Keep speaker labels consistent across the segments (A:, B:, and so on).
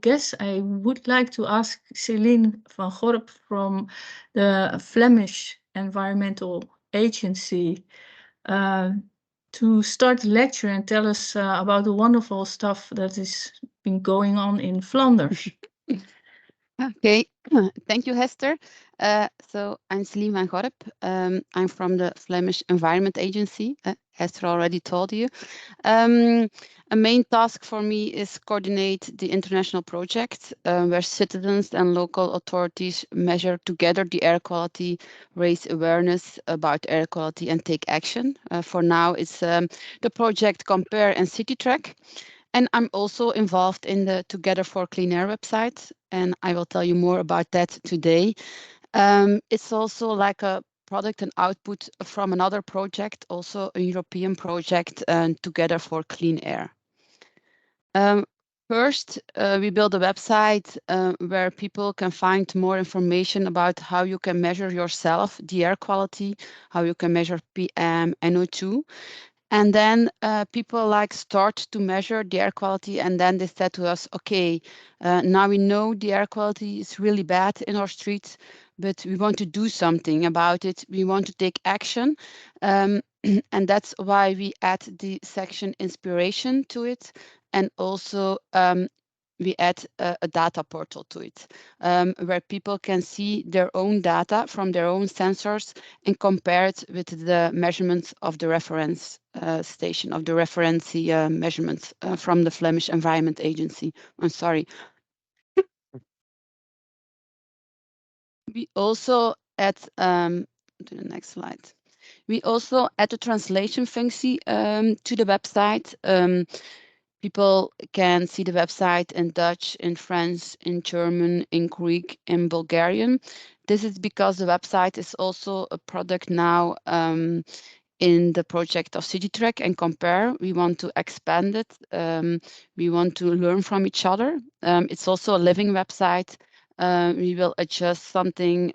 A: guess I would like to ask Celien Van Gorp from the Flemish Environmental Agency to start the lecture and tell us about the wonderful stuff that has been going on in Flanders.
B: Okay, thank you, Hester. So I'm Celien Van Gorp. I'm from the Flemish Environment Agency. Hester already told you. A main task for me is coordinate the international project where citizens and local authorities measure together the air quality, raise awareness about air quality and take action. For now, it's the project Compare and City Track. And I'm also involved in the Together for Clean Air website, and I will tell you more about that today. It's also like a product and output from another project, also a European project, Together for Clean Air. First, we build a website where people can find more information about how you can measure yourself, the air quality, how you can measure PM, NO2. And then people like start to measure the air quality, and then they said to us, okay, now we know the air quality is really bad in our streets, but we want to do something about it. We want to take action. And that's why we add the section inspiration to it. And also we add a data portal to it, where people can see their own data from their own sensors and compare it with the measurements of the reference station, of the reference measurements from the Flemish Environment Agency. I'm sorry. We also add, to the next slide. We also add a translation function to the website. People can see the website in Dutch, in French, in German, in Greek, in Bulgarian. This is because the website is also a product now in the project of CityTrack and Compare. We want to expand it. We want to learn from each other. It's also a living website. We will adjust something.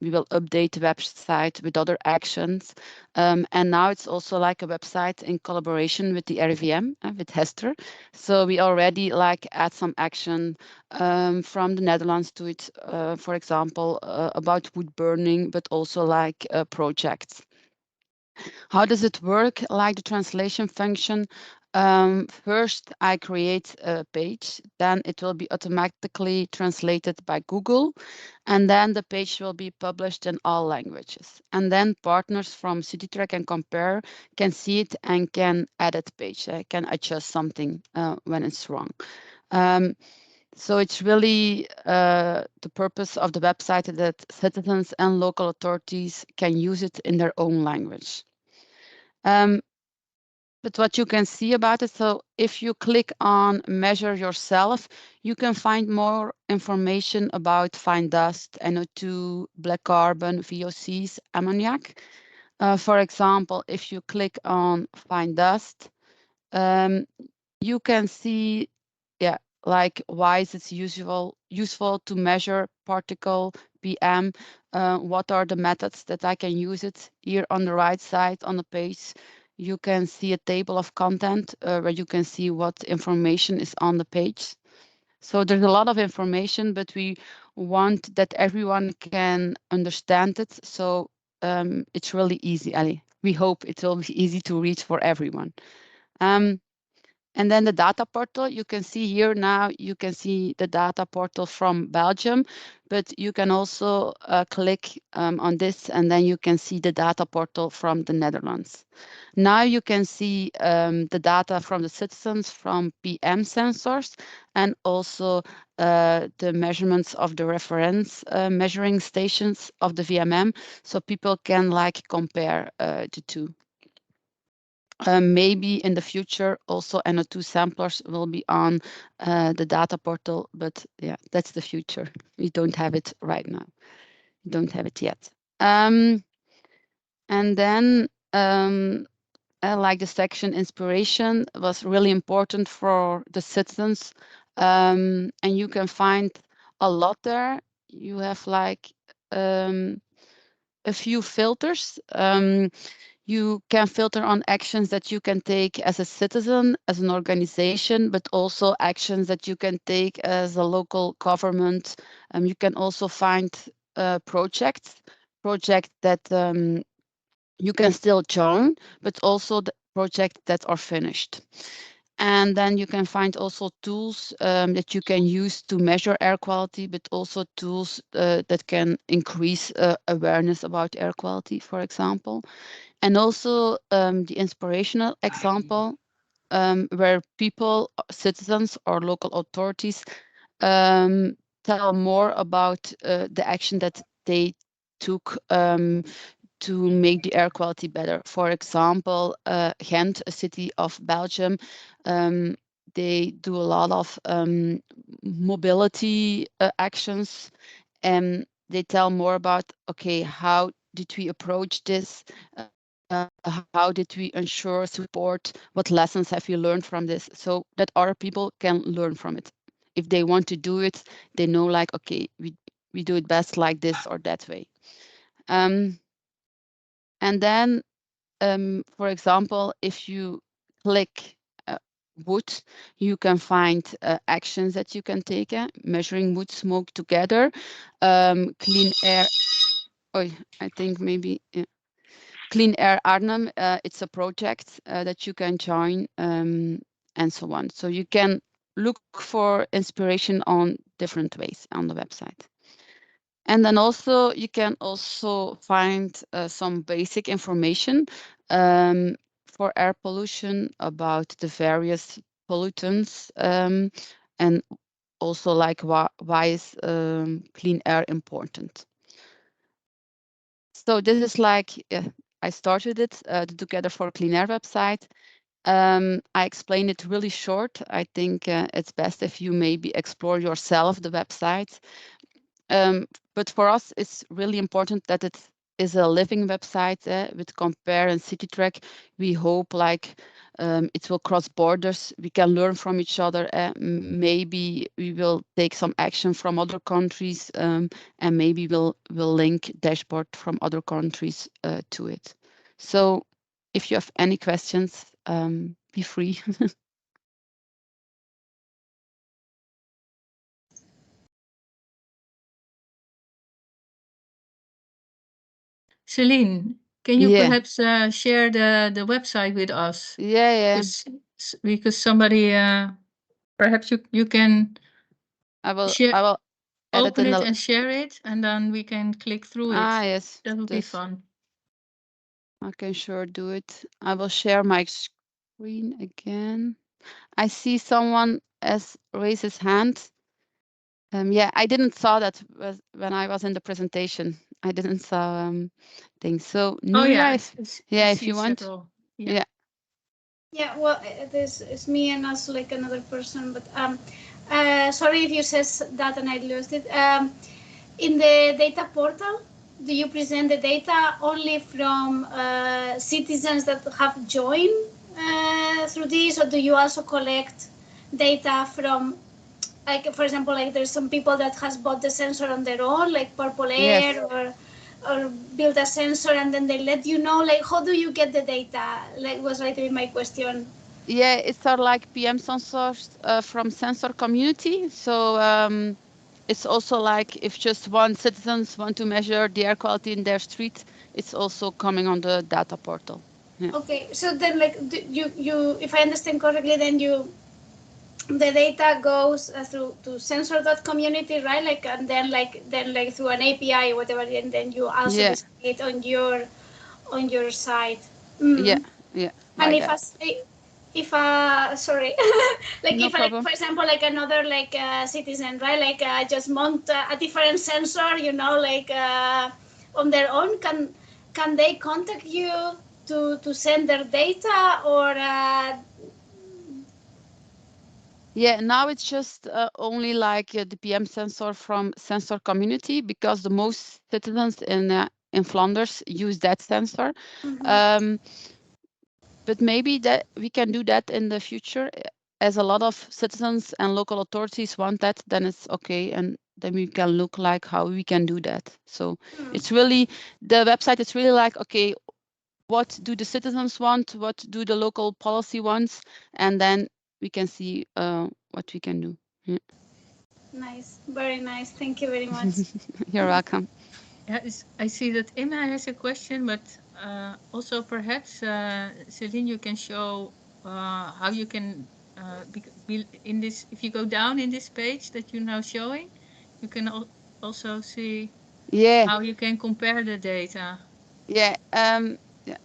B: We will update the website with other actions. And now it's also like a website in collaboration with the RIVM, with Hester. So we already like add some action from the Netherlands to it, for example, about wood burning, but also like projects. How does it work? Like the translation function, first I create a page, then it will be automatically translated by Google, and then the page will be published in all languages. And then partners from CityTrack and Compare can see it and can edit page, can adjust something when it's wrong. So it's really the purpose of the website that citizens and local authorities can use it in their own language. But what you can see about it, so if you click on measure yourself, you can find more information about fine dust, NO2, black carbon, VOCs, ammoniac. For example, if you click on fine dust, you can see, like why is it useful to measure particle PM? What are the methods that I can use it? Here on the right side on the page, you can see a table of content where you can see what information is on the page. So there's a lot of information, but we want that everyone can understand it. So it's really easy. We hope it will be easy to reach for everyone. And then the data portal, you can see here now, you can see the data portal from Belgium, but you can also click on this and then you can see the data portal from the Netherlands. Now you can see the data from the citizens from PM sensors and also the measurements of the reference measuring stations of the VMM, so people can like compare the two. Maybe in the future also NO2 samplers will be on the data portal, but yeah, that's the future. We don't have it right now. We don't have it yet. And then like the section inspiration was really important for the citizens. And you can find a lot there. You have like a few filters. You can filter on actions that you can take as a citizen, as an organization, but also actions that you can take as a local government. You can also find projects that you can still join, but also the projects that are finished. And then you can find also tools that you can use to measure air quality, but also tools that can increase awareness about air quality, for example. And also the inspirational example where people, citizens or local authorities tell more about the action that they took to make the air quality better. For example, Ghent, a city of Belgium, they do a lot of mobility actions, and they tell more about, okay, how did we approach this? How did we ensure support? What lessons have we learned from this? So that other people can learn from it. If they want to do it, they know like, okay, we do it best like this or that way. And then, for example, if you click wood, you can find actions that you can take, measuring wood smoke together, clean air. Oh, I think maybe Clean Air Arnhem. It's a project that you can join, and so on. So you can look for inspiration on different ways on the website. And then also you can also find some basic information for air pollution about the various pollutants, and also like why is clean air important. So this is like, I started it, the Together for Clean Air website. I explained it really short. I think it's best if you maybe explore yourself the website. But for us, it's really important that it is a living website with Compare and CityTrack. We hope like it will cross borders. We can learn from each other. Maybe we will take some action from other countries, and maybe we'll link dashboard from other countries to it. So if you have any questions, be free.
A: Celien, can you
B: Yeah.
A: perhaps share the website with us?
B: Yeah.
A: Because somebody, perhaps you can
B: I will edit
A: open
B: in
A: it
B: the.
A: and share it, and then we can click through it.
B: Yes.
A: That would be fun.
B: I can sure do it. I will share my screen again. I see someone has raised his hand. Yeah, I didn't saw that when I was in the presentation. I didn't saw things. So Nuria, if you want.
A: Several.
B: Yeah.
C: Yeah, well, this is me and also like another person, but sorry if you says that and I lost it. In the data portal, do you present the data only from citizens that have joined through this, or do you also collect data from, like, for example, like there's some people that has bought the sensor on their own, like Purple Air,
B: Yes.
C: or build a sensor and then they let you know, like, how do you get the data? Like, was right in my question.
B: Yeah, it's sort of like PM sensors from sensor community. So it's also like if just one citizens want to measure the air quality in their street, it's also coming on the data portal. Yeah.
C: Okay, so then like you if I understand correctly, then the data goes through to sensor.community, right? Like, and then like through an API or whatever, and then you also display it on your site.
B: Yeah,
C: And
B: like that.
C: if sorry, like
B: No
C: if like
B: problem.
C: for example like another like citizen, right? Like just mount a different sensor, like on their own, can they contact you to send their data, or
B: Yeah, now it's just only like the PM sensor from sensor community, because the most citizens in Flanders use that sensor. But maybe that we can do that in the future, as a lot of citizens and local authorities want that, then it's okay, and then we can look like how we can do that. So it's really, the website is really like, okay, what do the citizens want, what do the local policy wants, and then we can see what we can do. Yeah.
C: Nice, very nice. Thank you very much.
B: You're welcome.
A: Yeah, I see that Emma has a question, but also perhaps Celine, you can show how you can be in this. If you go down in this page that you're now showing, you can also see how you can compare the data.
B: Yeah. Yeah.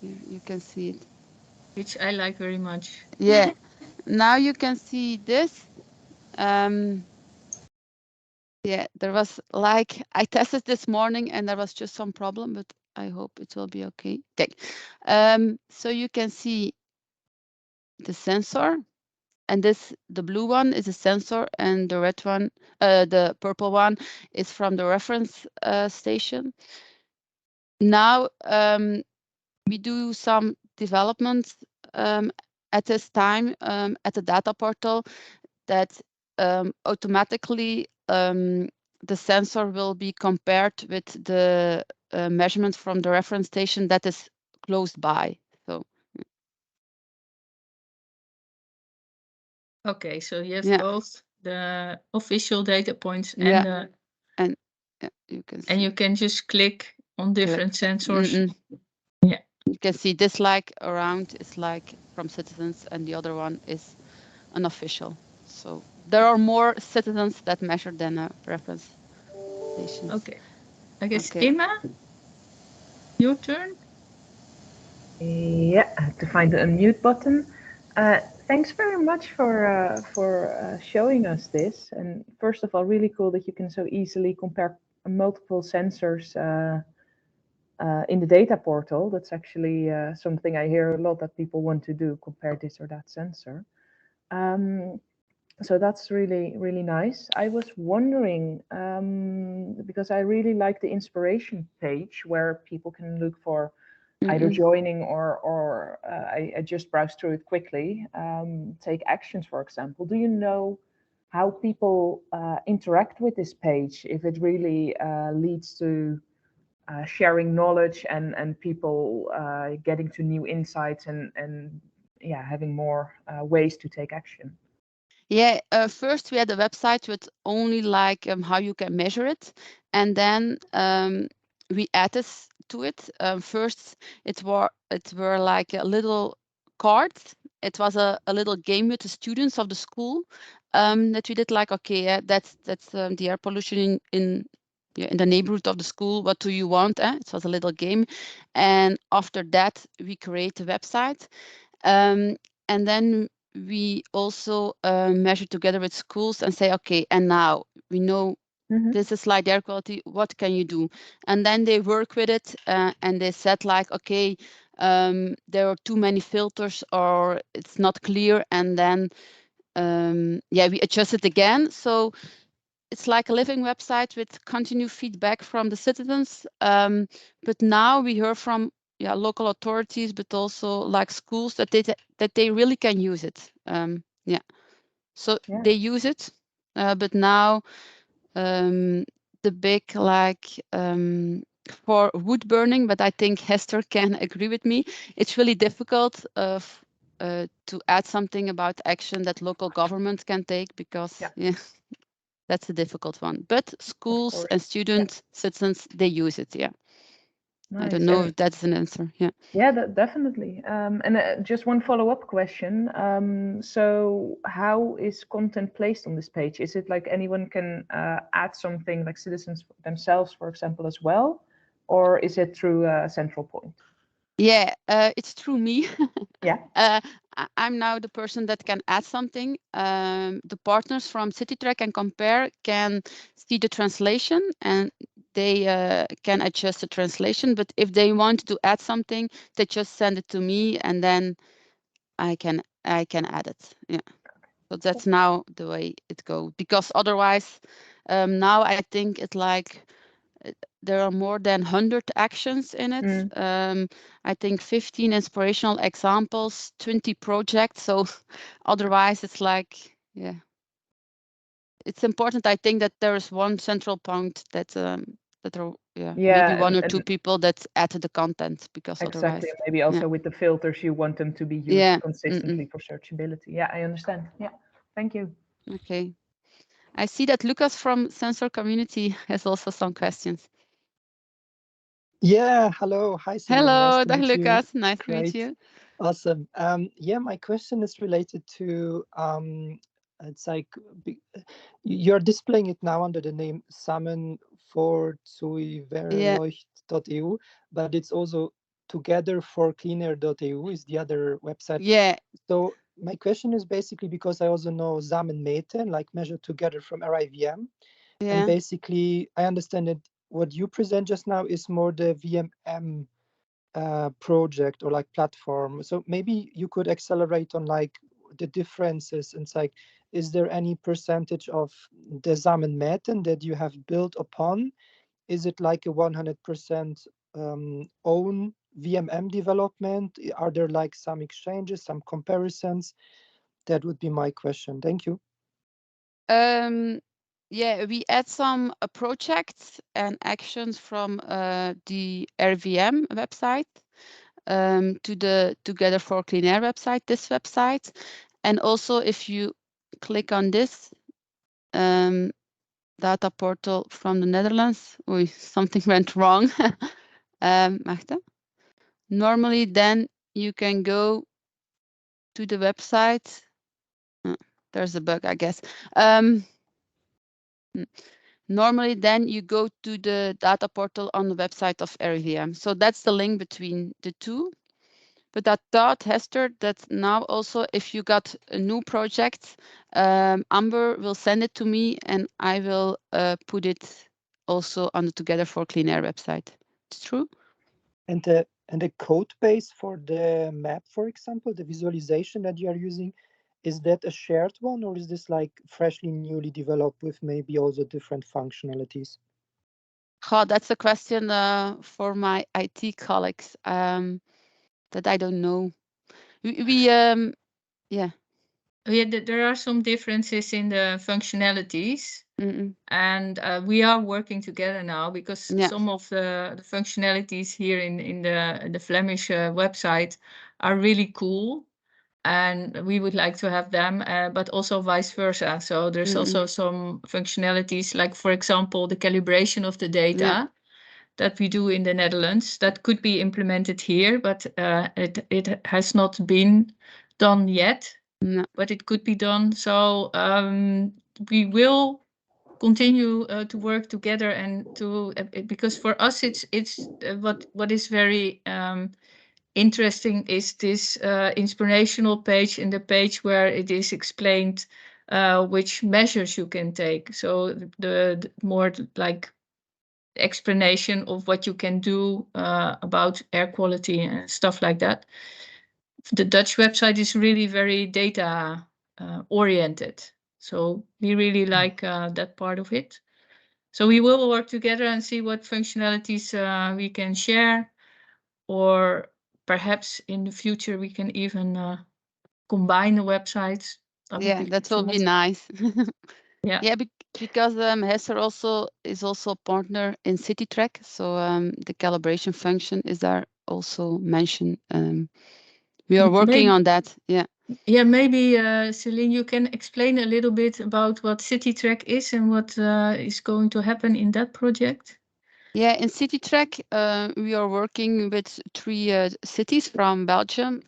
B: You can see it.
A: Which I like very much.
B: Yeah. Now you can see this. Yeah, there was like, I tested this morning and there was just some problem, but I hope it will be okay. Okay. So you can see the sensor, and the blue one is a sensor, and the red one, the purple one is from the reference station. Now we do some developments at this time at the data portal that automatically the sensor will be compared with the measurement from the reference station that is close by. So
A: okay, so you have both the official data points and
B: you can see.
A: And you can just click on different sensors.
B: Yeah, you can see this like around is like from citizens, and the other one is unofficial. So there are more citizens that measure than reference stations.
A: Okay, I guess Emma, your turn.
D: Yeah, I have to find the unmute button. Thanks very much for showing us this. And first of all, really cool that you can so easily compare multiple sensors in the data portal. That's actually something I hear a lot that people want to do, compare this or that sensor. So that's really, really nice. I was wondering, because I really like the inspiration page where people can look for either joining or I just browsed through it quickly, take actions, for example. Do you know how people interact with this page, if it really leads to sharing knowledge and people getting to new insights and yeah, having more ways to take action?
B: Yeah, first we had a website with only like how you can measure it, and then we added to it. First, it were like a little cards. It was a little game with the students of the school that we did. Like, okay, yeah, that's the air pollution in the neighborhood of the school. What do you want? It was a little game, and after that we create a website, and then we also measure together with schools and say, okay, and now we know this is like air quality, what can you do? And then they work with it and they said like, okay, there are too many filters or it's not clear. And then, yeah, we adjust it again. So it's like a living website with continued feedback from the citizens. But now we hear from local authorities, but also like schools that they really can use it. So they use it, but now the big like for wood burning, but I think Hester can agree with me. It's really difficult to add something about action that local government can take because that's a difficult one. But schools and students, citizens, they use it. Yeah. Nice. I don't know if that's an answer. Yeah.
D: Yeah, definitely. And just one follow-up question. So how is content placed on this page? Is it like anyone can add something, like citizens themselves, for example, as well? Or is it through a central point?
B: Yeah, it's through me.
D: Yeah.
B: I'm now the person that can add something. The partners from CityTrack and Compare can see the translation and they can adjust the translation. But if they want to add something, they just send it to me and then I can add it. Yeah. So that's now the way it goes. Because otherwise, now I think it's like there are more than 100 actions in it. I think 15 inspirational examples, 20 projects. So otherwise it's like, yeah, it's important. I think that there is one central point that maybe one or two people that add the content, because
D: exactly,
B: otherwise
D: maybe also with the filters you want them to be used consistently for searchability. Yeah, I understand. Yeah, thank you.
B: Okay, I see that Lucas from Sensor Community has also some questions.
E: Yeah, hello. Hi, Celien.
B: Hello,
E: nice
B: Lucas. Nice to meet you.
E: Awesome. Yeah, my question is related to it's like you're displaying it now under the name samenforzuiverleucht.eu, but it's also togetherforcleaner.eu is the other website.
B: Yeah.
E: So my question is basically because I also know Samen meten, like measure together from RIVM.
B: Yeah.
E: And basically I understand that what you present just now is more the VMM project or like platform. So maybe you could accelerate on like the differences. And it's like, is there any percentage of the Samen meten that you have built upon? Is it like a 100% own VMM development? Are there like some exchanges, some comparisons? That would be my question. Thank you.
B: Yeah, we add some projects and actions from the RVM website to the Together for Clean Air website, this website. And also if you click on this data portal from the Netherlands, something went wrong. Normally then you can go to the website. There's a bug, I guess. Normally then you go to the data portal on the website of RVM. So that's the link between the two. But I thought, Hester, that now also if you got a new project, Amber will send it to me and I will put it also on the Together for Clean Air website. It's true?
E: And the code base for the map, for example, the visualization that you are using, is that a shared one or is this like freshly newly developed with maybe also different functionalities?
B: Oh, that's a question for my IT colleagues that I don't know. Yeah,
A: there are some differences in the functionalities. And we are working together now because some of the functionalities here in the Flemish website are really cool. And we would like to have them, but also vice versa. So there's also some functionalities, like, for example, the calibration of the data that we do in the Netherlands that could be implemented here, but it has not been done yet, but it could be done. So we will continue to work together and to because for us it's what is very interesting is this inspirational page in the page where it is explained which measures you can take. So the more like explanation of what you can do about air quality and stuff like that. The Dutch website is really very data oriented. So we really like that part of it. So we will work together and see what functionalities we can share, or perhaps in the future we can even combine the websites.
B: That will be nice.
A: Yeah,
B: because Hester also is also a partner in CityTrack, so the calibration function is there also mentioned. We are working on that.
A: Yeah, maybe Celien, you can explain a little bit about what CityTrack is and what is going to happen in that project.
B: Yeah, in CityTrack, we are working with 3 cities from Belgium,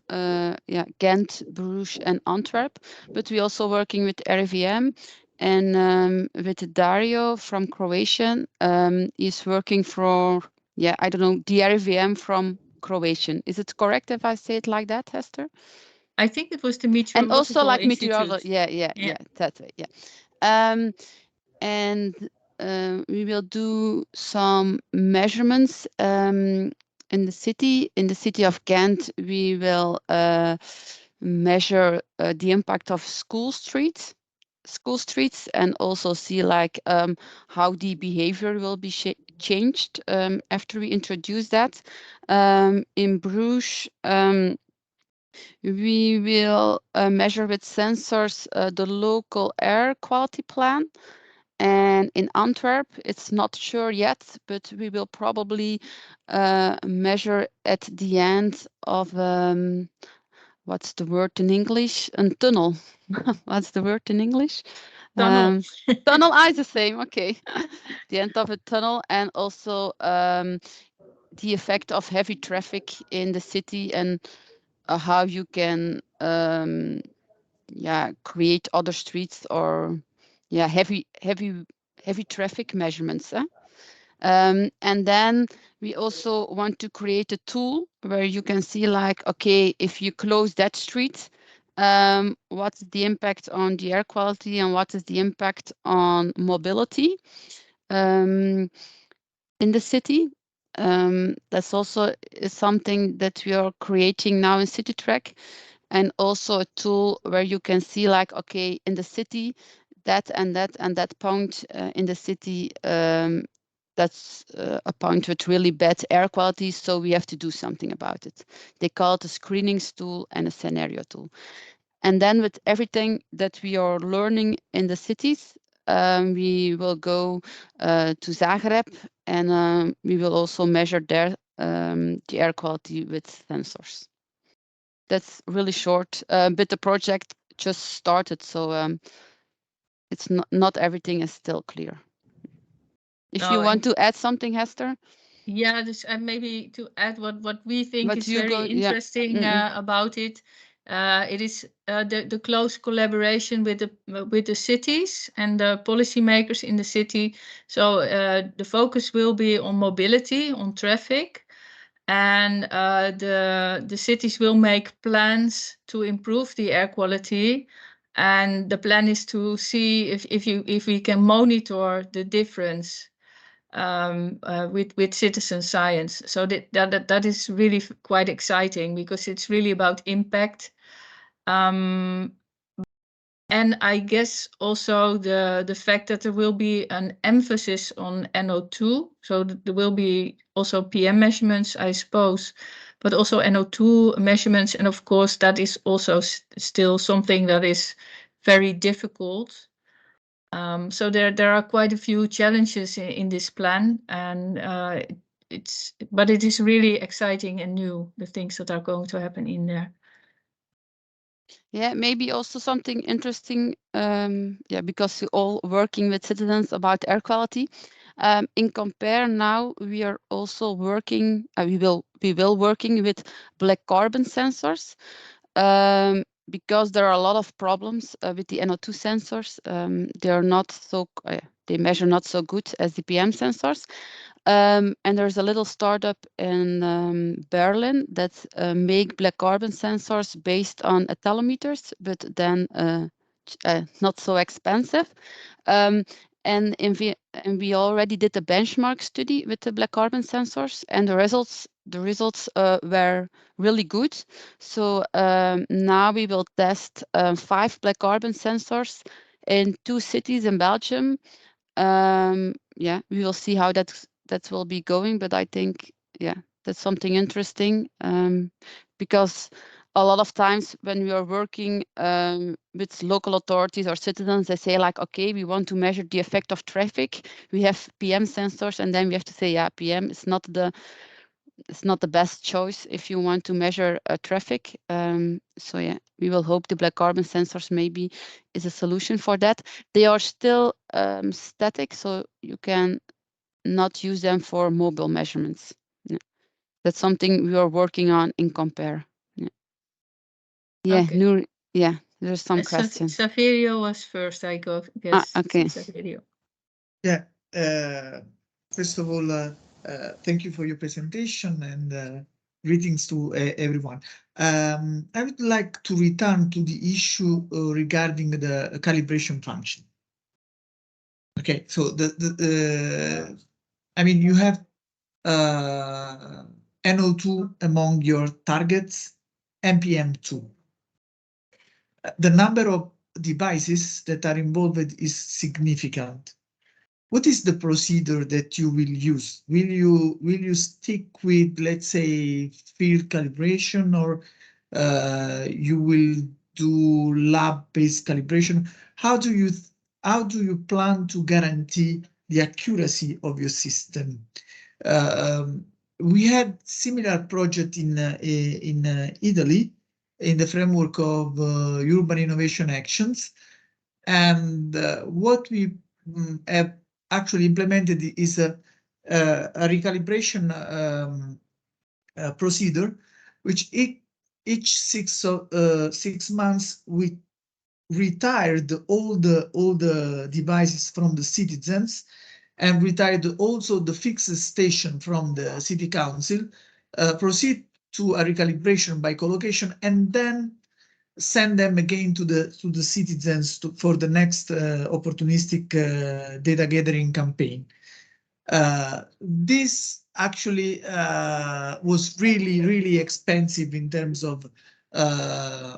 B: Ghent, Bruges, and Antwerp. But we also working with RIVM and with Dario from Croatia. He's working for, I don't know, the RIVM from Croatian. Is it correct if I say it like that, Hester?
A: I think it was the Meteorological
B: And also like
A: Institute.
B: Yeah, that's it. Yeah. And we will do some measurements in the city. In the city of Ghent, we will measure the impact of school streets, and also see like how the behavior will be changed after we introduce that. In Bruges, we will measure with sensors the local air quality plan. And in Antwerp, it's not sure yet, but we will probably measure at the end of, what's the word in English? A tunnel. What's the word in English?
A: Tunnel.
B: Tunnel is the same, okay. The end of a tunnel, and also the effect of heavy traffic in the city, and how you can create other streets, or heavy traffic measurements. And then we also want to create a tool where you can see, like, okay, if you close that street, what's the impact on the air quality, and what is the impact on mobility in the city. That's also is something that we are creating now in CityTrack, and also a tool where you can see, like, okay, in the city, that and that and that point in the city, that's a point with really bad air quality, so we have to do something about it. They call it a screenings tool and a scenario tool. And then with everything that we are learning in the cities, we will go to Zagreb, and we will also measure there the air quality with sensors. That's really short, but the project just started, so it's not everything is still clear. If you want to add something, Hester?
A: Yeah, dus maybe to add what we think is very interesting about it. It is the close collaboration with the cities and the policymakers in the city. So the focus will be on mobility, on traffic, and the cities will make plans to improve the air quality. And the plan is to see if we can monitor the difference with citizen science. So that is really quite exciting, because it's really about impact. And I guess also the fact that there will be an emphasis on NO2. So there will be also PM measurements, I suppose, but also NO2 measurements. And of course, that is also still something that is very difficult. So there are quite a few challenges in this plan, and but it is really exciting and new, the things that are going to happen in there.
B: Yeah, maybe also something interesting, because you're all working with citizens about air quality. In Compare now, we are also working, we will working with black carbon sensors, because there are a lot of problems with the NO2 sensors. They are not so, they measure not so good as the PM sensors. And there's a little startup in Berlin that make black carbon sensors based on accelerometers, but then not so expensive. And we already did a benchmark study with the black carbon sensors, and the results were really good. So now we will test 5 black carbon sensors in 2 cities in Belgium. We will see how that will be going, but I think that's something interesting, because a lot of times when we are working with local authorities or citizens, they say, like, okay, we want to measure the effect of traffic. We have PM sensors, and then we have to say, yeah, PM is not the best choice if you want to measure traffic. So yeah, we will hope the black carbon sensors maybe is a solution for that. They are still static, so you can not use them for mobile measurements. Yeah. That's something we are working on in Compare.
A: Okay.
B: Noor, there's some questions.
A: Saverio was first, I guess.
B: Okay.
A: Saverio.
F: Yeah. First of all, thank you for your presentation, and greetings to everyone. I would like to return to the issue regarding the calibration function. Okay, so I mean, you have NO2 among your targets, NPM2. The number of devices that are involved is significant. What is the procedure that you will use? Will you stick with, let's say, field calibration, or you will do lab-based calibration? How do you how do you plan to guarantee the accuracy of your system? We had similar project in Italy in the framework of urban innovation actions, and what we have actually implemented is a recalibration procedure, which each 6 months we retired all the devices from the citizens, and retired also the fixed station from the city council, proceed to a recalibration by collocation, and then send them again to the citizens for the next opportunistic data gathering campaign. This actually was really expensive in terms of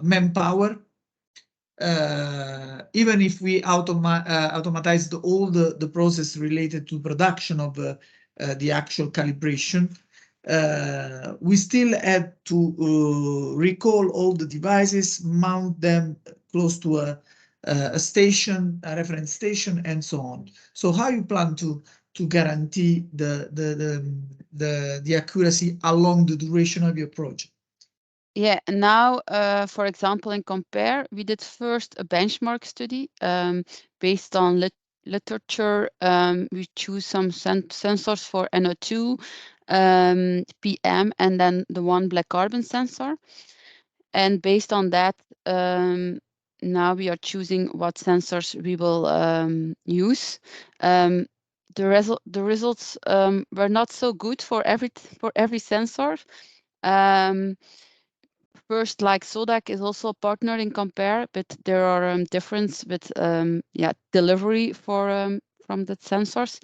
F: manpower. Even if we automatized all the process related to production of the actual calibration, we still had to recall all the devices, mount them close to a station, a reference station, and so on. So how you plan to guarantee the accuracy along the duration of your project?
B: Yeah, now, for example, in Compare, we did first a benchmark study based on literature. We choose some sensors for NO2, PM, and then the one black carbon sensor. And based on that, now we are choosing what sensors we will use. The results were not so good for every sensor. First, like Sodac is also a partner in Compare, but there are difference with delivery for from the sensors.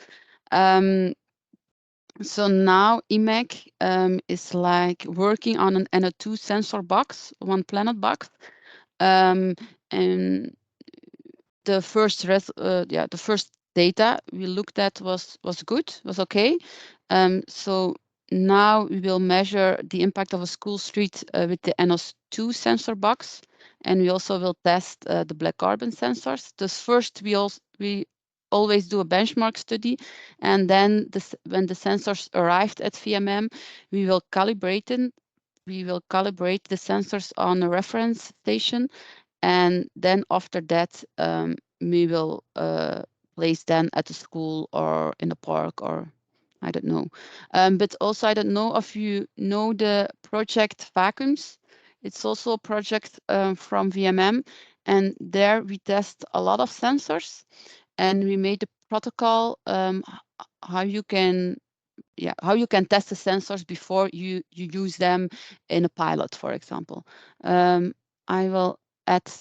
B: So now IMEC is like working on an NO2 sensor box, one planet box, and the first data we looked at was good, was okay. So now we will measure the impact of a school street with the NO2 sensor box, and we also will test the black carbon sensors. Thus first we always do a benchmark study, and then when the sensors arrived at VMM, we will calibrate them. We will calibrate the sensors on a reference station, and then after that we will place them at the school or in the park, or I don't know. But also I don't know if you know the project Vacuums. It's also a project from VMM, and there we test a lot of sensors, and we made a protocol how you can test the sensors before you use them in a pilot, for example. I will add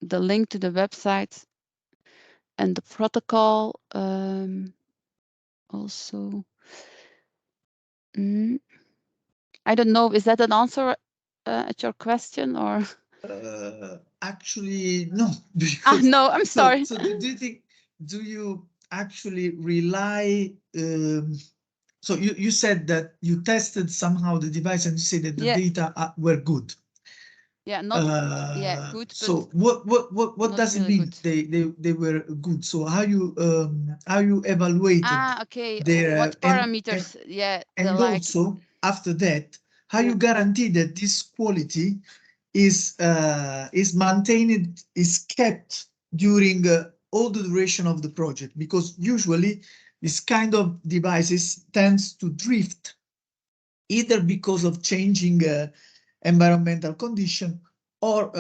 B: the link to the website and the protocol also. I don't know, is that an answer at your question, or?
F: Actually, no.
B: No, I'm sorry.
F: So do you actually rely? So you said that you tested somehow the device and you said that the data were good.
B: Yeah, not good.
F: So what does it mean? They were good. So how you evaluated?
B: Okay.
F: Their,
B: what parameters?
F: And also after that, how you guarantee that this quality is maintained, is kept during all the duration of the project? Because usually this kind of devices tends to drift, either because of changing environmental condition, or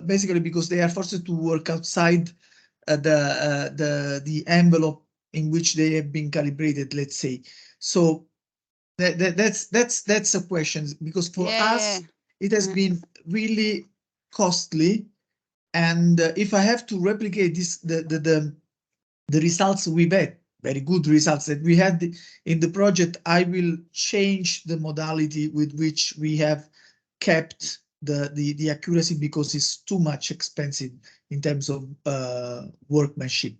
F: basically because they are forced to work outside the envelope in which they have been calibrated, let's say. So that's a question, because for us it has been really costly, and if I have to replicate this, the results we've had, very good results that we had in the project, I will change the modality with which we have kept the accuracy, because it's too much expensive in terms of workmanship.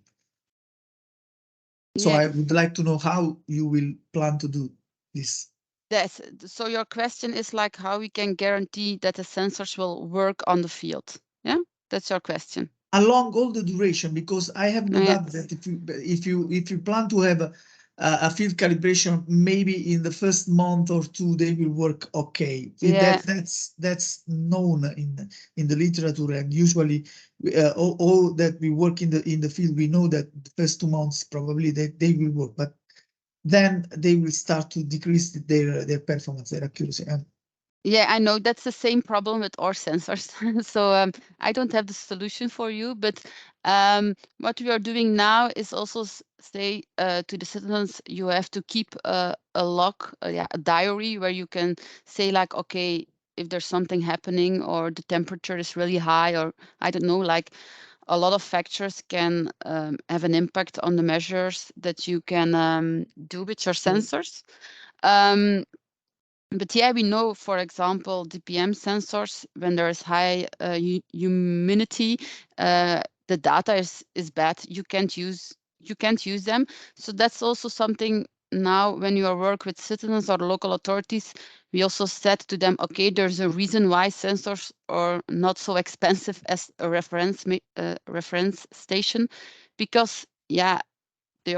F: So I would like to know how you will plan to do this.
B: So your question is like how we can guarantee that the sensors will work on the field. Yeah, that's your question.
F: along all the duration, because I have no doubt that if you plan to have a field calibration, maybe in the first month or two they will work okay. That's known in the literature, and usually all that we work in the field, we know that the first 2 months probably they will work, but then they will start to decrease their performance, their accuracy.
B: Yeah, I know that's the same problem with our sensors. So I don't have the solution for you, but what we are doing now is also say to the citizens, you have to keep a log, a diary where you can say like, okay, if there's something happening or the temperature is really high, or I don't know, like a lot of factors can have an impact on the measures that you can do with your sensors. But yeah, we know, for example, the PM sensors, when there is high humidity, the data is bad. You can't use them. So that's also something now when you work with citizens or local authorities, we also said to them, okay, there's a reason why sensors are not so expensive as a reference station, because yeah, they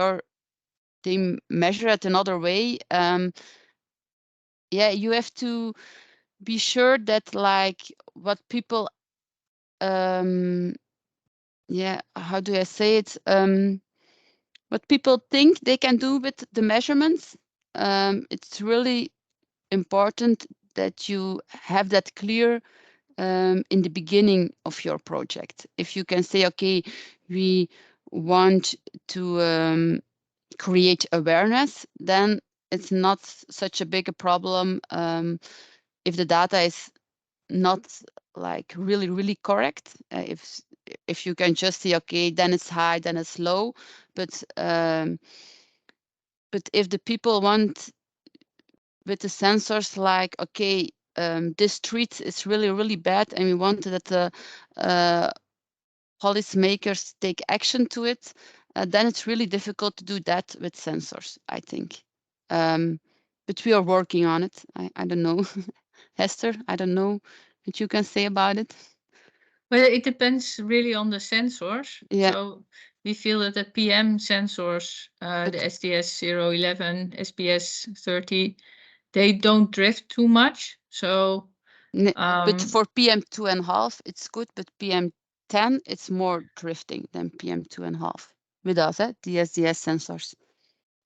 B: measure it another way. Yeah, you have to be sure that like what people yeah, how do I say it, what people think they can do with the measurements, it's really important that you have that clear in the beginning of your project. If you can say, okay, we want to create awareness, then it's not such a big a problem if the data is not like really correct. If you can just say, okay, then it's high, then it's low, but if the people want with the sensors like, okay, this street is really bad and we want that the policymakers take action to it, then it's really difficult to do that with sensors, I think. But we are working on it. I don't know. Hester, I don't know what you can say about it.
A: Well, it depends really on the sensors.
B: Yeah.
A: So we feel that the PM sensors, the SDS 011, SPS 30, they don't drift too much. So,
B: but for PM 2.5, it's good, but PM 10, it's more drifting than PM 2.5 with us, the SDS sensors.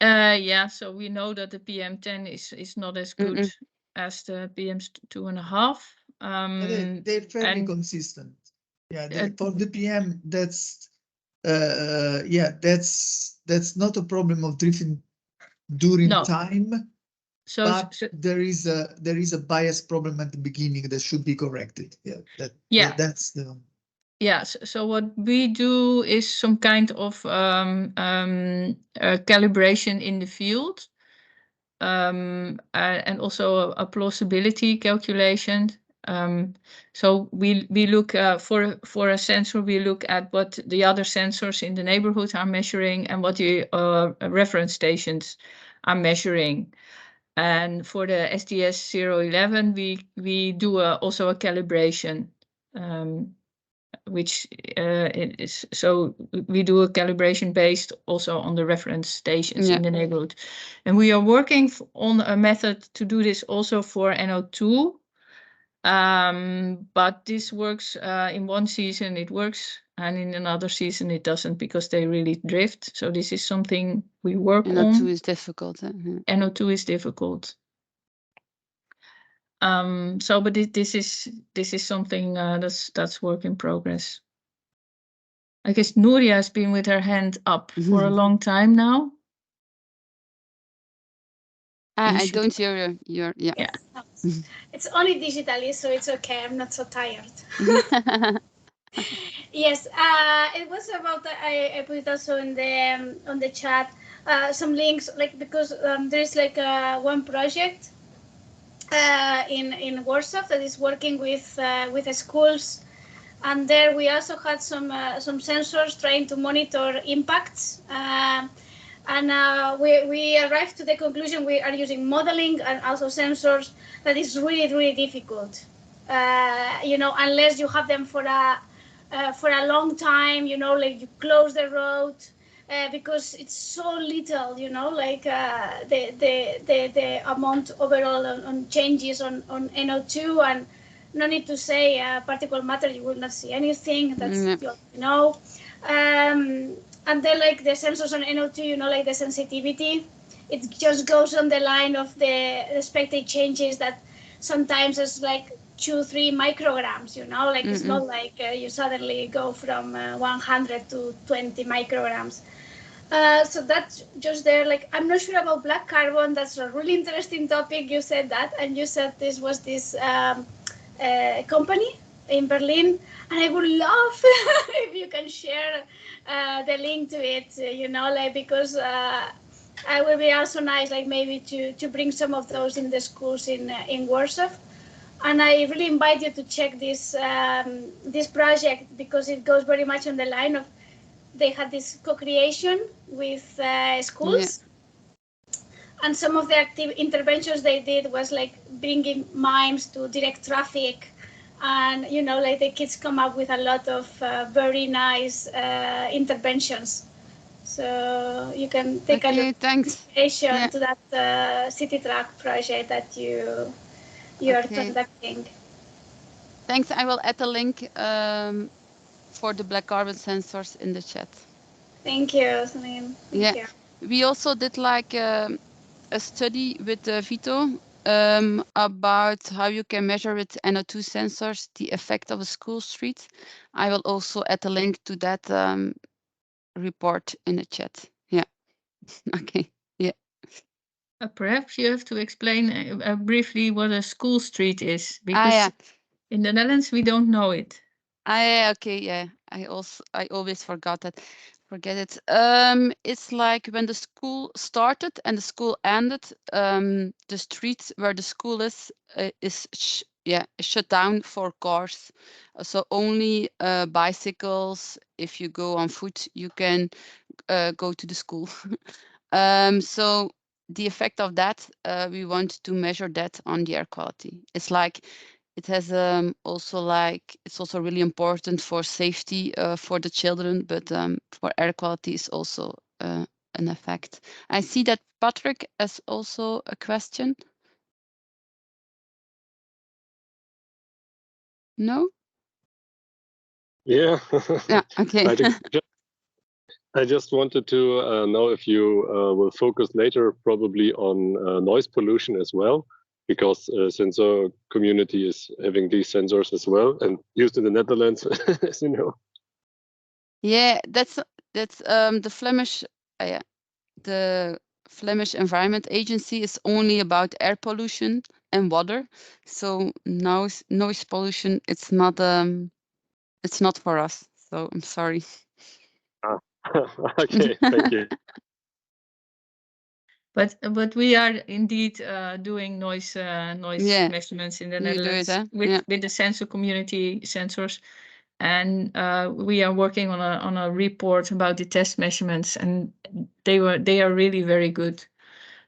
A: Yeah, so we know that the PM 10 is not as good as the PM 2.5.
F: They're fairly consistent. Yeah, for the PM, that's not a problem of drifting during time. But there is a bias problem at the beginning that should be corrected. That's the.
A: Yeah, so what we do is some kind of calibration in the field, and also a plausibility calculation. So we look for a sensor, we look at what the other sensors in the neighborhood are measuring and what the reference stations are measuring. And for the SDS 011, we do also a calibration, which is, so we do a calibration based also on the reference stations in the neighborhood. And we are working on a method to do this also for NO2. But this works in one season, it works, and in another season it doesn't, because they really drift. So this is something we work on.
B: NO2 is difficult.
A: NO2 is difficult. So, but this is something that's work in progress. I guess Nuria has been with her hand up for a long time now.
B: I don't hear your
C: yeah. It's only digitally, so it's okay. I'm not so tired. Yes, it was about I put it also in the on the chat some links, like, because there's like one project in Warsaw that is working with the schools, and there we also had some sensors trying to monitor impacts. And we arrived to the conclusion we are using modeling and also sensors that is really difficult, unless you have them for for a long time, you know, like you close the road because it's so little, you know, like the amount overall on changes on NO2, and no need to say particulate matter, you will not see anything. That's you know. And then like the sensors on NO2, you know, like the sensitivity, it just goes on the line of the expected changes that sometimes is like 2-3 micrograms, you know, like it's not like you suddenly go from 100 to 20 micrograms. So that's just there. Like, I'm not sure about black carbon. That's a really interesting topic. You said that, and you said this was this company in Berlin, and I would love if you can share the link to it, you know, like, because I will be also nice, like maybe to bring some of those in the schools in Warsaw. And I really invite you to check this this project, because it goes very much on the line of, they had this co-creation with schools, and some of the active interventions they did was like bringing mimes to direct traffic, and you know, like the kids come up with a lot of very nice interventions. So you can take a look inspiration to that city track project that you are conducting.
B: Thanks. I will add a link for the black carbon sensors in the chat.
C: Thank you, Celien. Thank you.
B: We also did like a study with Vito about how you can measure with NO2 sensors the effect of a school street. I will also add a link to that report in the chat. Yeah. Okay. Yeah.
A: Perhaps you have to explain briefly what a school street is, because in the Netherlands we don't know it.
B: Okay. Yeah. I always forget it. It's like when the school started and the school ended, the street where the school is shut down for cars. So only bicycles. If you go on foot, you can go to the school. So the effect of that, we want to measure that on the air quality. It's like it has also like, it's also really important for safety for the children, but for air quality is also an effect. I see that Patrick has also a question. No?
G: Yeah.
B: Okay.
G: I just wanted to know if you will focus later probably on noise pollution as well, because sensor community is having these sensors as well and used in the Netherlands, as you know.
B: Yeah, that's the Flemish the Flemish Environment Agency is only about air pollution and water. So noise pollution, it's not for us. So I'm sorry.
G: Okay, thank you.
A: But we are indeed doing noise measurements in the Netherlands with the sensor community sensors, and we are working on a report about the test measurements, and they are really very good.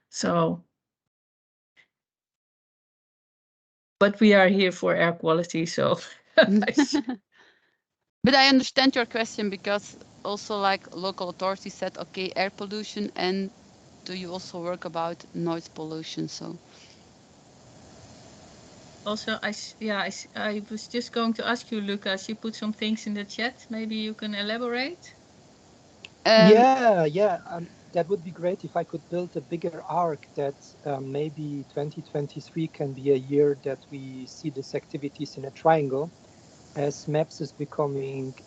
A: So, but we are here for air quality, so.
B: But I understand your question, because also like local authorities said, okay, air pollution, and do you also work about noise pollution? So.
A: Also, I was just going to ask you, Lucas, you put some things in the chat. Maybe you can elaborate?
E: That would be great if I could build a bigger arc that maybe 2023 can be a year that we see these activities in a triangle, as Maps is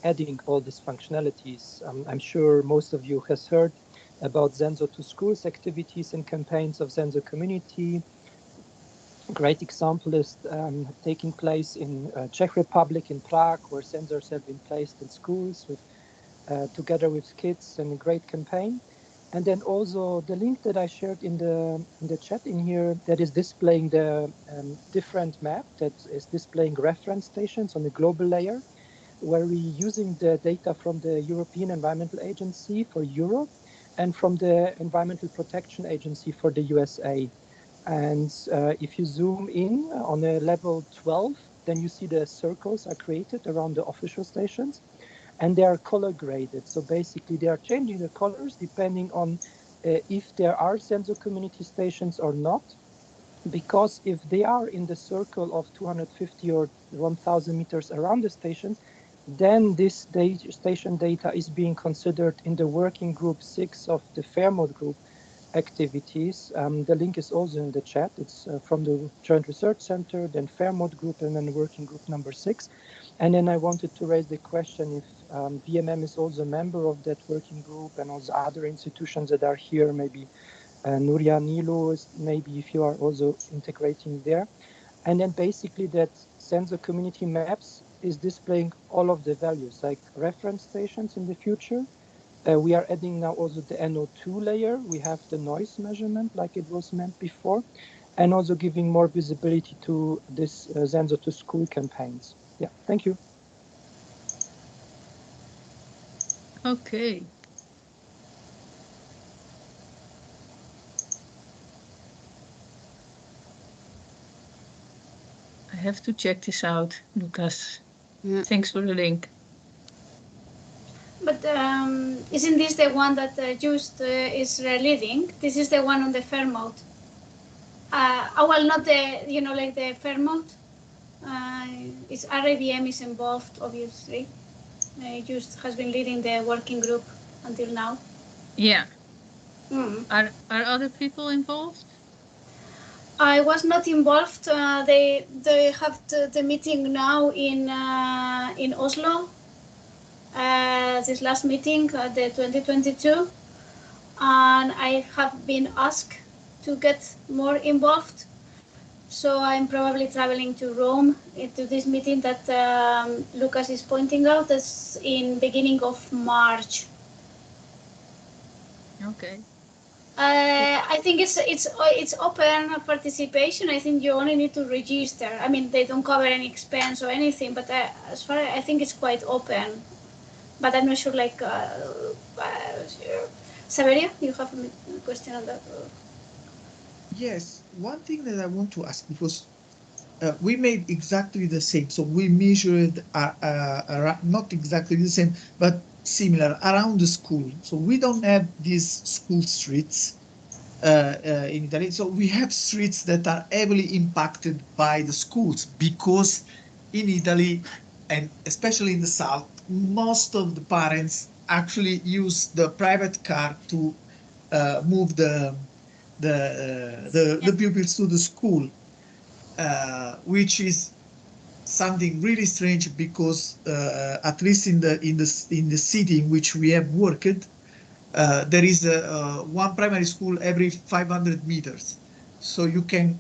E: adding all these functionalities. I'm sure most of you has heard about Sensor to Schools activities and campaigns of Sensor community. A great example is taking place in Czech Republic, in Prague, where sensors have been placed in schools together with kids, and a great campaign. And then also the link that I shared in the chat in here, that is displaying the different map that is displaying reference stations on the global layer, where we're using the data from the European Environmental Agency for Europe and from the Environmental Protection Agency for the USA. And if you zoom in on a level 12, then you see the circles are created around the official stations, and they are color graded. So basically they are changing the colors depending on if there are sensor community stations or not, because if they are in the circle of 250 or 1000 meters around the stations, then this station data is being considered in the working group 6 of the fair mode group activities. The link is also in the chat. It's from the Joint Research Center, then fair mode group, and then working group number 6. And then I wanted to raise the question if VMM is also a member of that working group, and also other institutions that are here, maybe Nuria, Nilo, maybe if you are also integrating there. And then basically that sensor community maps is displaying all of the values, like reference stations in the future. We are adding now also the NO2 layer. We have the noise measurement like it was meant before, and also giving more visibility to this sensor to school campaigns. Yeah, thank you.
A: Okay. I have to check this out, Lucas.
B: Yeah.
A: Thanks for the link.
C: But isn't this the one that Just is leading? This is the one on the fair mode. Well, not the, like the fair mode. It's RAVM is involved, obviously. Just has been leading the working group until now.
A: Yeah.
C: Mm.
A: Are other people involved?
C: I was not involved. They have the meeting now in Oslo. This last meeting, the 2022, and I have been asked to get more involved. So I'm probably traveling to Rome to this meeting that Lucas is pointing out. That's in beginning of March.
A: Okay.
C: I think it's open participation. I think you only need to register. I mean, they don't cover any expense or anything, but as far as I think it's quite open. But I'm not sure. Like, Saverio, you have a question on that?
F: Yes, one thing that I want to ask, because we made exactly the same. So we measured not exactly the same, but similar around the school. So we don't have these school streets in Italy. So we have streets that are heavily impacted by the schools, because in Italy, and especially in the south, most of the parents actually use the private car to move the pupils to the school, which is something really strange, because at least in the city in which we have worked, there is one primary school every 500 meters, so you can,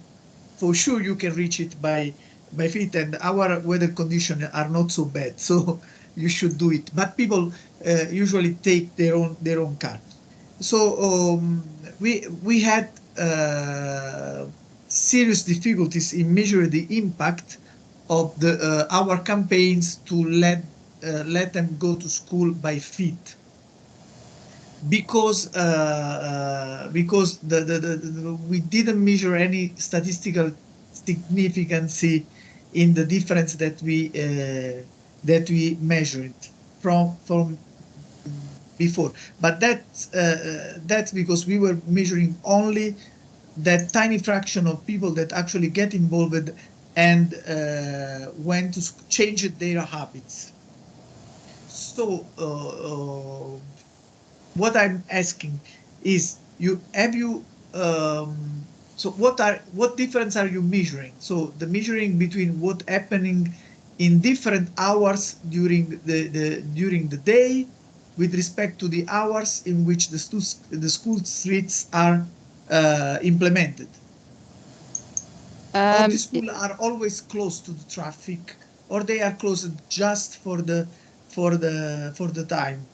F: for sure, you can reach it by feet, and our weather conditions are not so bad, so you should do it. But people usually take their own car. So we had serious difficulties in measuring the impact of our campaigns to let them go to school by feet, because we didn't measure any statistical significance in the difference that we measured from before. But that's because we were measuring only that tiny fraction of people that actually get involved and went to change their habits. So what I'm asking is, so what difference are you measuring? So the measuring between what happening in different hours during the day, with respect to the hours in which the school streets are implemented. Or the schools are always close to the traffic, or they are closed just for the time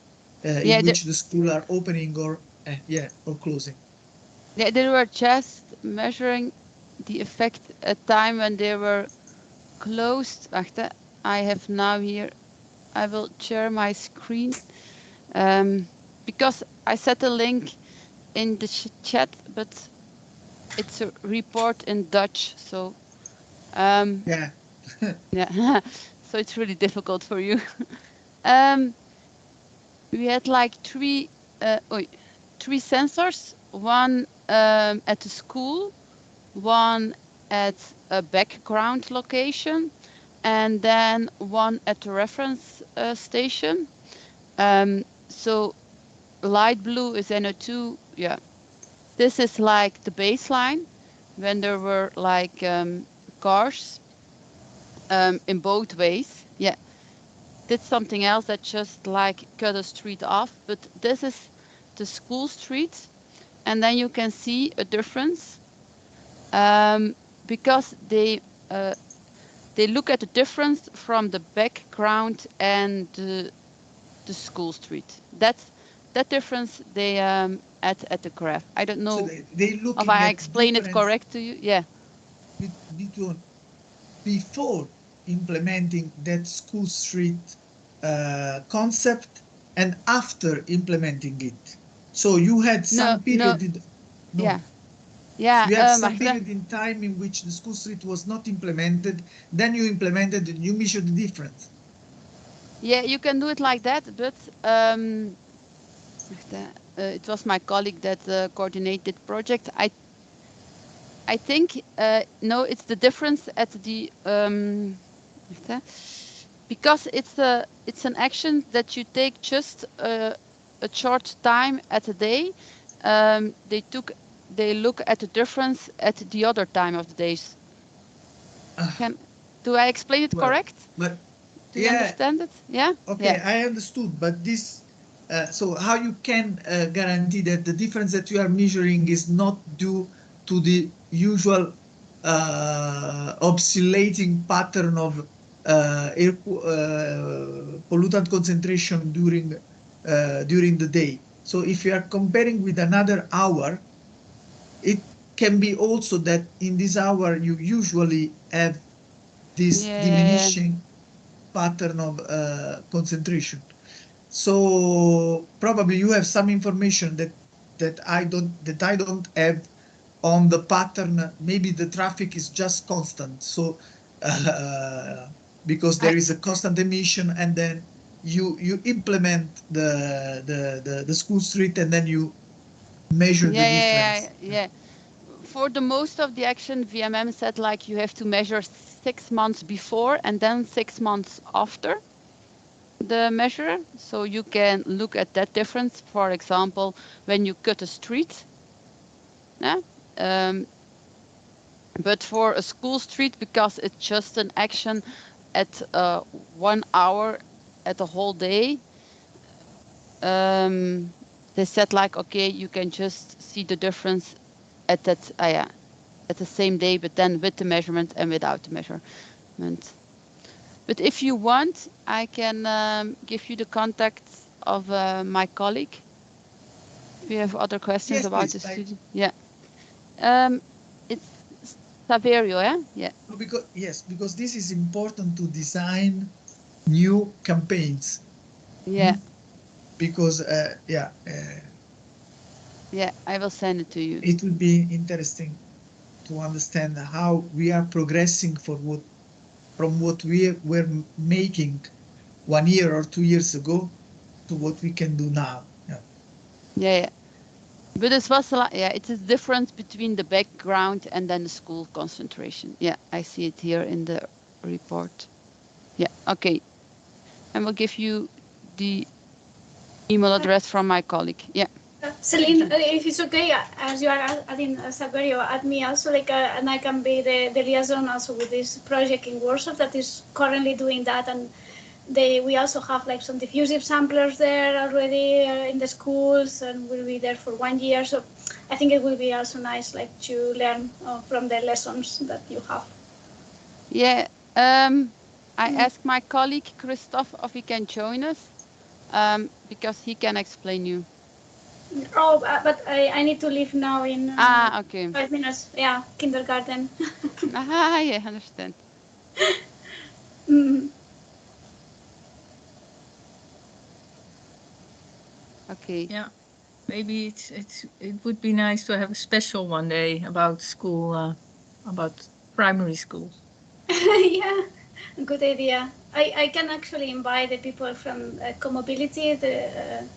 F: in which the school are opening or closing.
B: Yeah, they were just measuring the effect at time when they were closed. I have now here. I will share my screen because I set a link in the chat, but it's a report in Dutch. So
F: yeah,
B: Yeah, so it's really difficult for you. We had like three sensors, one at the school, one at a background location, and then one at the reference station. So light blue is NO2. Yeah, this is like the baseline when there were like cars in both ways. Yeah, did something else that just like cut a street off, but this is the school street, and then you can see a difference because they look at the difference from the background and the school street. That difference they at the graph. I don't know
F: So they look
B: if I explain it correct to you. Yeah.
F: Between before implementing that school street concept and after implementing it. So you had some period. No.
B: Yeah. Yeah.
F: You had some period in time in which the school street was not implemented. Then you implemented and you measured the difference.
B: Yeah, you can do it like that, but it was my colleague that coordinated project. I think no, it's the difference at the because it's an action that you take just a short time at a day. They look at the difference at the other time of the days. Do I explain it correct?
F: But
B: do you understand it? Yeah.
F: Okay, yeah. I understood, but this. So how you can guarantee that the difference that you are measuring is not due to the usual oscillating pattern of air pollutant concentration during the day? So if you are comparing with another hour, it can be also that in this hour you usually have this diminishing pattern of concentration. So probably you have some information that I don't have on the pattern. Maybe the traffic is just constant. So because there is a constant emission, and then you implement the school street, and then you measure the difference.
B: Yeah. For the most of the action, VMM said like you have to measure 6 months before and then 6 months after the measure. So you can look at that difference. For example, when you cut a street. Yeah. But for a school street, because it's just an action at 1 hour at a whole day, they said like, okay, you can just see the difference at that at the same day, but then with the measurement and without the measurement. But if you want, I can give you the contacts of my colleague. If you have other questions about the study. Yeah. It's Saverio, yeah?
F: Because this is important to design new campaigns.
B: Yeah.
F: Because,
B: yeah, I will send it to you.
F: It will be interesting to understand how we are progressing from what we were making 1 year or 2 years ago to what we can do now.
B: Yeah. But it was it's a difference between the background and then the school concentration. Yeah, I see it here in the report. Yeah, okay. And we'll give you the email address from my colleague. Yeah.
C: Celien, if it's okay, as you are adding Saverio, add me also, and I can be the liaison also with this project in Warsaw that is currently doing that, and we also have like some diffusive samplers there already in the schools, and we'll be there for 1 year. So I think it will be also nice, like to learn from the lessons that you have.
B: Yeah. I asked my colleague Christophe if he can join us, because he can explain you.
C: Oh, but I need to leave now in
B: okay.
C: 5 minutes. Yeah, kindergarten.
B: Yeah, I understand. Okay.
A: Yeah, maybe it would be nice to have a special one day about school, about primary schools.
C: Yeah, good idea. I can actually invite the people from Comobility to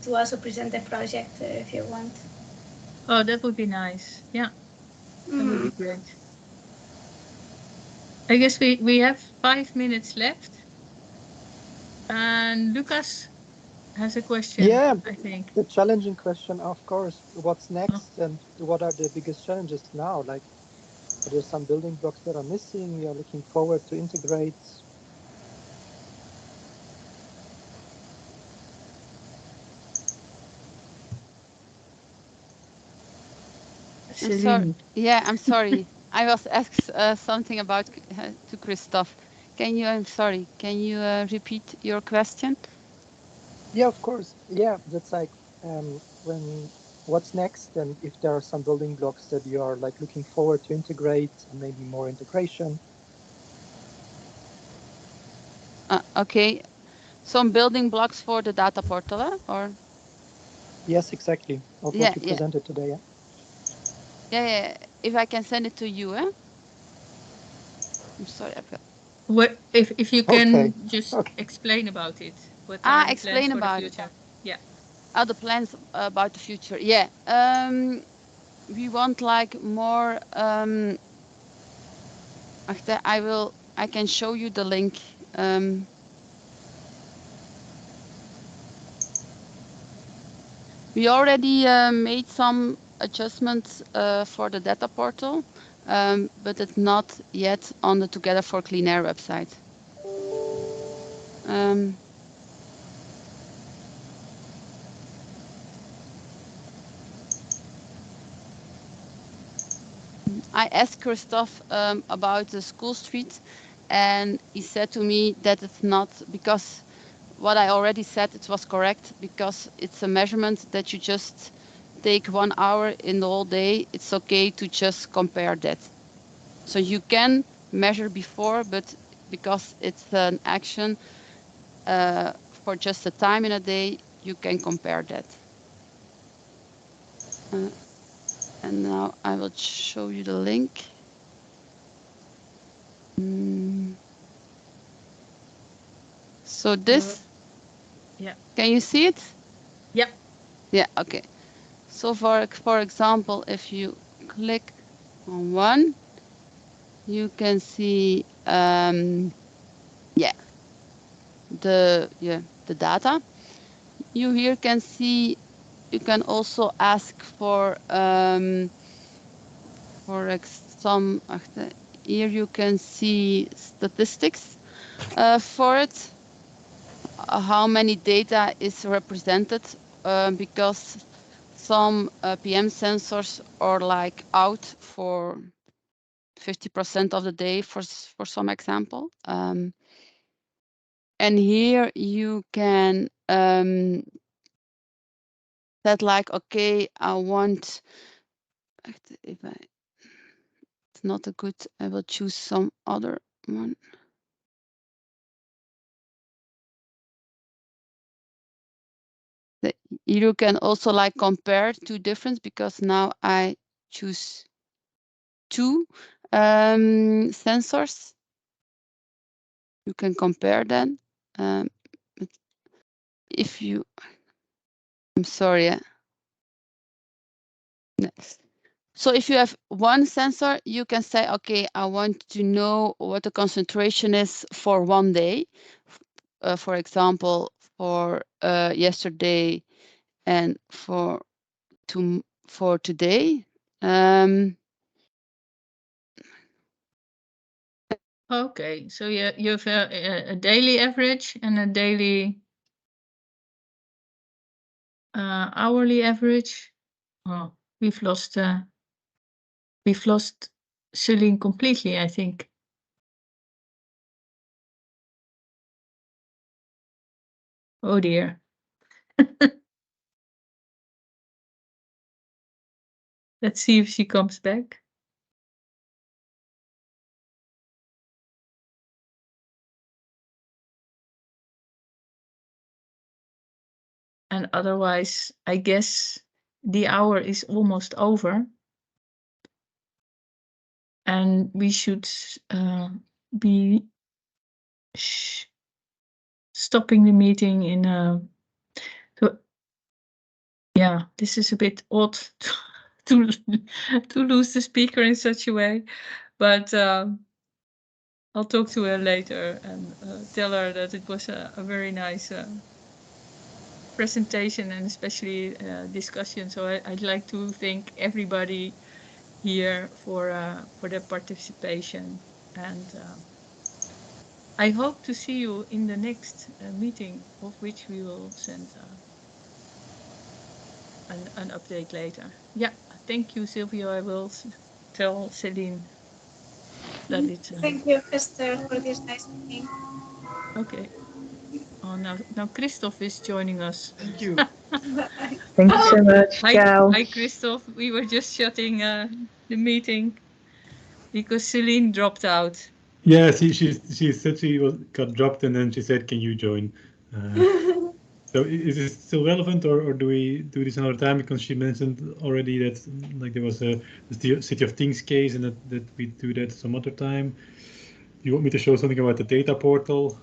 C: also present the project if you want.
A: Oh, that would be nice. Yeah, that would be great. I guess we have 5 minutes left. And Lucas has a question,
E: Yeah,
A: I think.
E: the challenging question, of course, what's next and what are the biggest challenges now? Like, are there some building blocks that are missing? You're looking forward to integrate?
A: Celien.
B: Yeah, I'm sorry. I was asked something about to Christophe. Can you? I'm sorry. Can you repeat your question?
E: Yeah, of course. Yeah, that's like when what's next, and if there are some building blocks that you are like looking forward to integrate, and maybe more integration.
B: Okay, some building blocks for the data portal, or?
E: Yes, exactly. Of what you presented today. Yeah.
B: Yeah. If I can send it to you, eh? I'm sorry.
A: What if you can just explain about it? What are the plans
B: Explain
A: for the
B: about
A: future? Yeah.
B: the plans about the future. Yeah. We want like more. I can show you the link. We already made some adjustments for the data portal, but it's not yet on the Together for Clean Air website. I asked Christophe about the school street, and he said to me that it's not, because what I already said, it was correct, because it's a measurement that you just take 1 hour in the whole day. It's okay to just compare that. So you can measure before, but because it's an action for just a time in a day, you can compare that. And now I will show you the link. So this,
A: yeah.
B: Can you see it?
A: Yeah.
B: Yeah, okay. So for example, if you click on one, you can see the data. You here can see, you can also ask for some here you can see statistics for it, how many data is represented, because some PM sensors are like out for 50% of the day, for some example. And here you can set like, okay, I want, if it's not a good, I will choose some other one. You can also like compare two different, because now I choose two sensors. You can compare them. If you, I'm sorry. Next. So if you have one sensor, you can say, okay, I want to know what the concentration is for one day. For example, for yesterday and for today.
A: Okay, so you have a daily average and a daily hourly average. Oh, we've lost Celien completely, I think. Oh dear. Let's see if she comes back. And otherwise, I guess the hour is almost over. and we should be stopping the meeting in yeah, this is a bit odd to lose the speaker in such a way, but I'll talk to her later and tell her that it was a very nice presentation and especially discussion. So I'd like to thank everybody here for their participation, and I hope to see you in the next meeting, of which we will send an update later. Yeah, thank you, Silvio. I will tell Celien that it's.
C: Thank you, Esther, for this nice meeting.
A: Okay. Oh, now Christoph is joining us.
F: Thank you.
D: Thank you so much. Ciao.
A: Hi, Christoph. We were just shutting the meeting because Celien dropped out.
H: Yeah, she said she got dropped, and then she said, "Can you join?" So is this still relevant, or do we do this another time? Because she mentioned already that like there was the City of Things case, and that we do that some other time. You want me to show something about the data portal?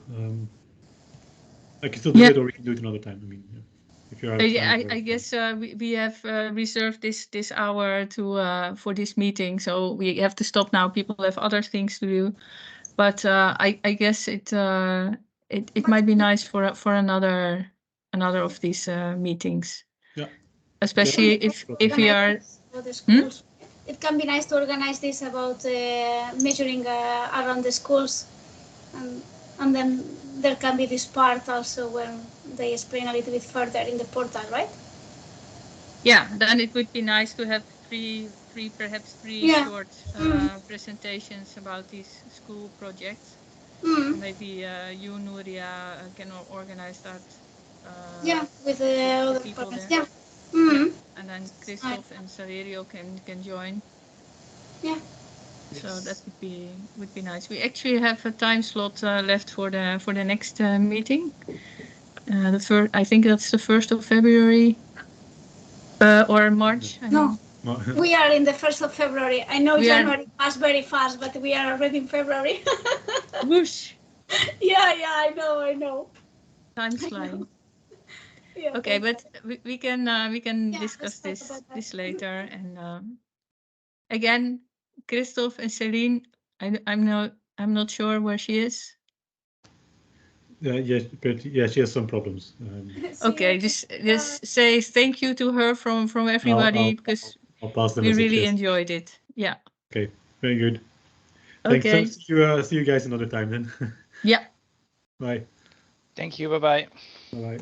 H: I can still do it, or we can do it another time. I mean, if you're out of time.
A: I guess we have reserved this hour to for this meeting, so we have to stop now. People have other things to do, but I guess it might be nice for another of these meetings.
H: Yeah.
A: Especially if we are.
C: It can be nice to organize this about measuring around the schools, and then there can be this part also when they explain a little bit further in the portal, right?
A: Yeah, then it would be nice to have perhaps three short presentations about these school projects. So maybe you, Nuria, can organize that.
C: With the other
A: people there.
C: Yeah.
A: Yeah. And then Christoph and Saverio can join.
C: Yeah.
A: So that would be nice. We actually have a time slot left for the next meeting. I think that's the 1st of February or March.
C: No, we are in the 1st of February. I know January passed very fast, but we are already in February.
A: Whoosh!
C: Yeah, I know.
A: Time's flying.
C: Yeah,
A: okay, but we can discuss this later. And again, Christoph and Celien, I'm not sure where she is.
H: Yes, but yeah, she has some problems.
A: Okay, just say thank you to her from everybody, because
H: I'll pass the
A: we
H: message,
A: really
H: yes.
A: enjoyed it. Yeah.
H: Okay, very good. Thanks.
A: Okay.
H: So see you guys another time then.
A: Yeah.
H: Bye.
I: Thank you. Bye-bye.
H: Bye-bye.